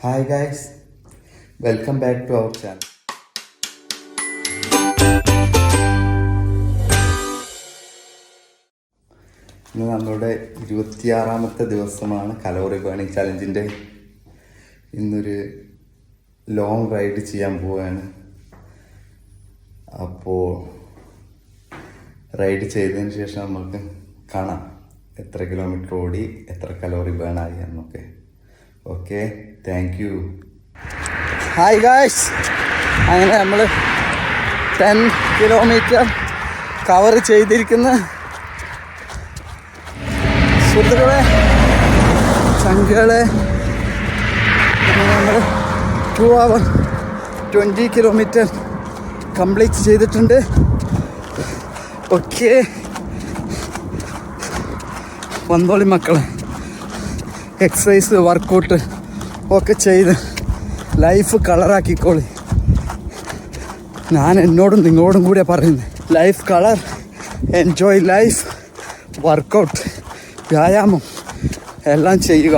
Hi guys, welcome back to our channel. ഇന്ന് നമ്മളുടെ 26ാമത്തെ ദിവസമാണ് കലോറി ബേണിംഗ് ചാലഞ്ചിൻ്റെ. ഇന്നൊരു ലോങ് റൈഡ് ചെയ്യാൻ പോവുകയാണ്. അപ്പോൾ റൈഡ് ചെയ്തതിന് ശേഷം നമുക്ക് കാണാം എത്ര കിലോമീറ്റർ ഓടി എത്ര കലോറി ബേൺ ആയി എന്നൊക്കെ. Okay, thank you. Hi guys, അങ്ങനെ നമ്മൾ 10 കിലോമീറ്റർ കവർ ചെയ്തിരിക്കുന്ന സുഹൃത്തുക്കളെ, ചങ്കുകളെ, നമ്മൾ 2 hour 20 കിലോമീറ്റർ കംപ്ലീറ്റ് ചെയ്തിട്ടുണ്ട്. ഓക്കെ, വന്നോളി മക്കളെ, എക്സസൈസ് വർക്കൗട്ട് ഒക്കെ ചെയ്ത് ലൈഫ് കളറാക്കിക്കോളി. ഞാൻ എന്നോടും നിങ്ങളോടും കൂടിയാണ് പറയുന്നത്. Life colour, enjoy life, workout, വ്യായാമം എല്ലാം ചെയ്യുക.